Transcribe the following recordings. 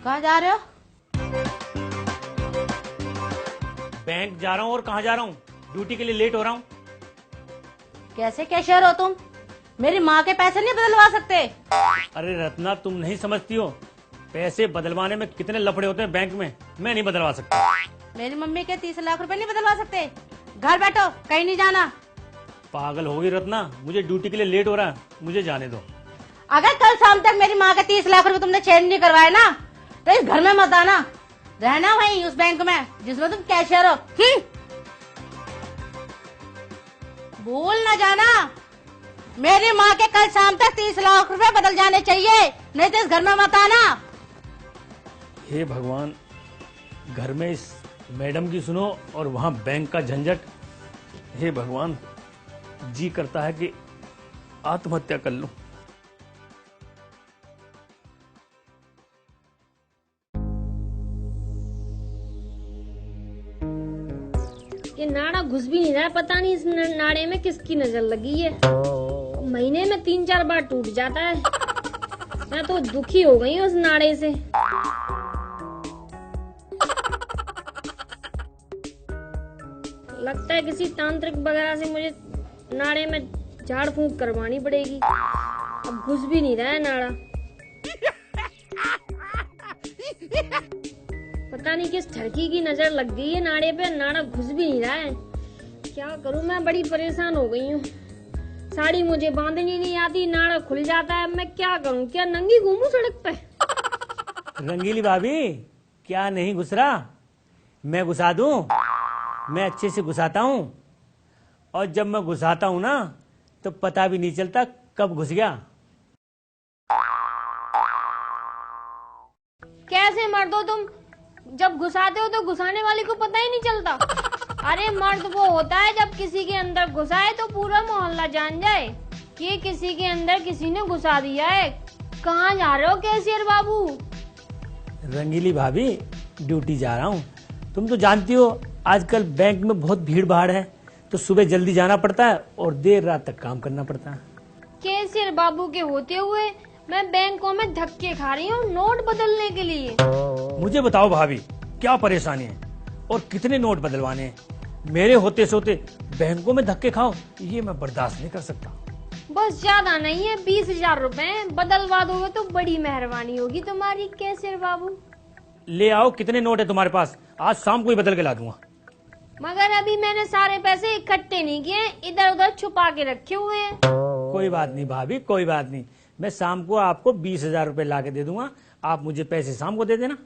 कहाँ जा रहे हो? बैंक जा रहा हूँ। और कहाँ जा रहा हूँ? ड्यूटी के लिए लेट हो रहा हूँ। कैसे कैशियर हो तुम? मेरी माँ के पैसे नहीं बदलवा सकते? अरे रत्ना, तुम नहीं समझती हो, पैसे बदलवाने में कितने लफड़े होते हैं बैंक में। मैं नहीं बदलवा सकता। मेरी मम्मी के 30 लाख रुपए नहीं बदलवा सकते? घर बैठो, कहीं नहीं जाना। पागल हो गई रत्ना, मुझे ड्यूटी के लिए लेट हो रहा है, मुझे जाने दो। अगर कल शाम तक मेरी माँ के 30 लाख रुपए तुमने चेंज नहीं करवाए ना, तो इस घर में मत आना। रहना वहीं उस बैंक में जिसमें तुम कैशियर हो। भूल न जाना, मेरी माँ के कल शाम तक 30 लाख रुपए बदल जाने चाहिए, नहीं तो इस घर में मत आना। हे भगवान, घर में इस मैडम की सुनो और वहां बैंक का झंझट। हे भगवान, जी करता है कि आत्महत्या कर लूं। ये नाड़ा घुस भी नहीं रहा है, पता नहीं इस नाड़े में किसकी नजर लगी है। महीने में 3-4 बार टूट जाता है। मैं तो दुखी हो गई हूँ उस नाड़े से। लगता है किसी तांत्रिक वगैरह से मुझे नाड़े में झाड़ फूंक करवानी पड़ेगी। अब घुस भी नहीं रहा है नाड़ा। पता नहीं किस ठरकी की नजर लग गई है नाड़े पे, नाड़ा घुस भी नहीं रहा है। क्या करूं, मैं बड़ी परेशान हो गई हूँ। साड़ी मुझे बांधनी नहीं आती, नाड़ा खुल जाता है। मैं क्या करूं? क्या नंगी घूमूं सड़क पे? रंगीली भाभी, क्या नहीं घुस रहा? मैं घुसा दूं। मैं अच्छे से घुसाता हूँ, और जब मैं घुसाता हूँ ना, तो पता भी नहीं चलता कब घुस गया। कैसे मर्द हो तुम? जब घुसाते हो तो घुसाने वाले को पता ही नहीं चलता। अरे मर्द वो होता है जब किसी के अंदर घुसाए तो पूरा मोहल्ला जान जाए कि किसी के अंदर किसी ने घुसा दिया है। कहाँ जा रहे हो कैशियर बाबू? रंगीली भाभी, ड्यूटी जा रहा हूँ। तुम तो जानती हो आजकल बैंक में बहुत भीड़ भाड़ है, तो सुबह जल्दी जाना पड़ता है और देर रात तक काम करना पड़ता है। कैशियर बाबू के होते हुए मैं बैंकों में धक्के खा रही हूँ नोट बदलने के लिए। मुझे बताओ भाभी, क्या परेशानी है और कितने नोट बदलवाने हैं? मेरे होते सोते बैंकों में धक्के खाओ, ये मैं बर्दाश्त नहीं कर सकता। बस ज्यादा नहीं है, 20,000 रुपए बदलवा दोगे तो बड़ी मेहरबानी होगी तुम्हारी कैशियर बाबू। ले आओ, कितने नोट है तुम्हारे पास? आज शाम को ही बदल के ला दूंगा। मगर अभी मैंने सारे पैसे इकट्ठे नहीं किए, इधर उधर छुपा के रखे हुए हैं। कोई बात नहीं भाभी, कोई बात नहीं। मैं शाम को आपको 20,000 रुपए ला के दे दूंगा। आप मुझे पैसे शाम को दे देना।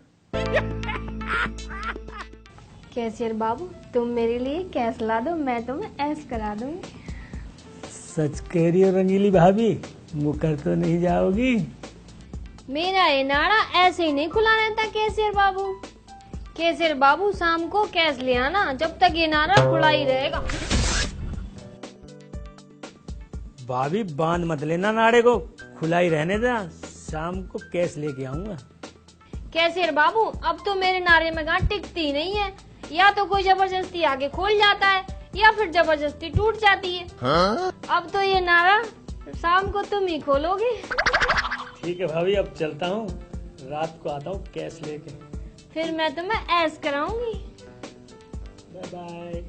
कैशियर बाबू, तुम मेरे लिए कैश ला दो, मैं तुम्हें ऐश करा दूंगी। सच कह रही हो रंगीली भाभी, मुकर तो नहीं जाओगी? मेरा ये नाड़ा ऐसे ही नहीं खुला रहता कैशियर बाबू। कैशियर बाबू, शाम को कैश ले आना, जब तक ये नाड़ा खुला ही रहेगा। भाभी, बांध मत लेना नाड़े को, खुला ही रहने देना। शाम को कैश लेके आऊंगा। कैशियर बाबू, अब तो मेरे नारे में गांठ टिकती ही नहीं है। या तो कोई जबरदस्ती आगे खोल जाता है या फिर जबरदस्ती टूट जाती है। अब तो ये नारा शाम को तुम ही खोलोगे। ठीक है भाभी, अब चलता हूँ, रात को आता हूँ कैश लेके। फिर मैं तुम्हें ऐश कराऊंगी। Bye bye.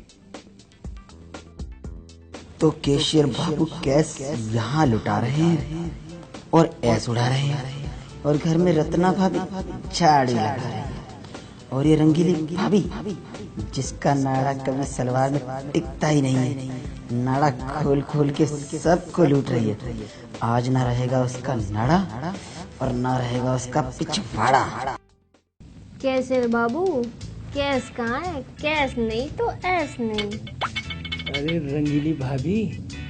तो कैशियर बाबू कैश यहाँ लुटा रहे हैं और ऐश उड़ा रहे हैं, और घर में रत्ना भाभी झाड़ू लगा रही है, और ये रंगीली भाभी जिसका नाड़ा कभी सलवार में टिकता ही नहीं है, नाड़ा खोल खोल के सबको लूट रही है। आज ना रहेगा उसका नाड़ा और ना रहेगा उसका पिछवाड़ा। कैशियर बाबू, कैश कहाँ है? कैश नहीं तो ऐश नहीं। अरे रंगीली भाभी,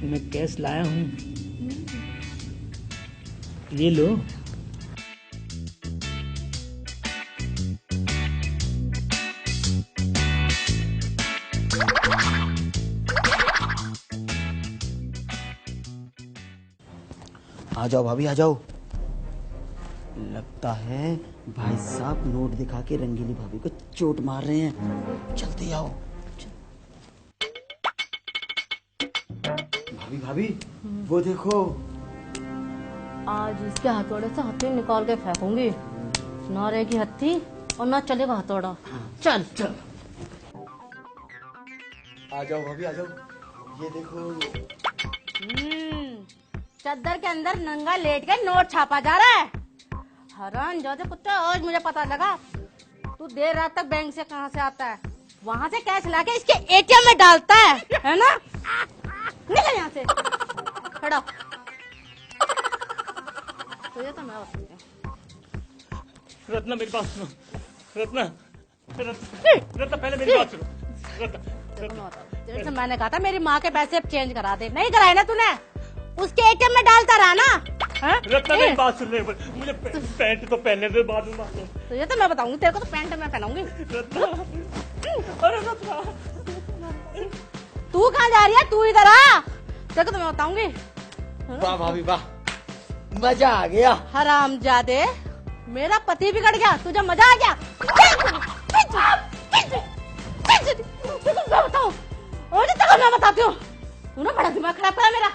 मैं कैश लाया हूँ, ये लो। आ जाओ भाभी, आ जाओ। लगता है भाई साहब नोट दिखा के रंगीली भाभी को चोट मार रहे हैं। जल्दी आओ। भाभी भाभी, वो देखो। आज इसके हथौड़े से हाथी निकाल के फेंकूंगी। न रहेगी हत्ती और न चलेगा हथौड़ा। चल चल। आ जाओ भाभी आ जाओ, ये देखो। चद्दर के अंदर नंगा लेट के नोट छापा जा रहा है। हराम जाते कुत्ता, आज मुझे पता लगा तू देर रात तक बैंक से कहाँ से आता है, वहाँ से कैश लाके इसके एटीएम में डालता है ना? निकल यहाँ से, खड़ा। तो ये तो मैं बताती हूँ। रत्ना मेरी बात सुनो, रत्ना रत्ना पहले मेरी बात सुनो। रत्ना तेरे से मैंने कहा था मेरी माँ के पैसे अब चेंज करा दे, नहीं कराए ना तूने? उसके एटीएम में डालता रहा ना? रत्ना मेरी बात सुन ले, मुझे पैंट तो पहनने दे, बाद में बात। तो ये तो मैं बताऊंगी तेरे को, तो पैंट मैं पहनाऊंगी। रत्ना, अरे रत्ना, तू कहाँ जा रही है? तू इधर आ, तेरे को तो मैं बताऊंगी। वाह भाभी वाह, मजा आ गया। हरामजादे, मेरा पति बिगड़ गया, तुझे मजा आ गया? मैं बताऊं, और मैं बताती हूँ, तू ना बड़ा दिमाग खराब करा मेरा।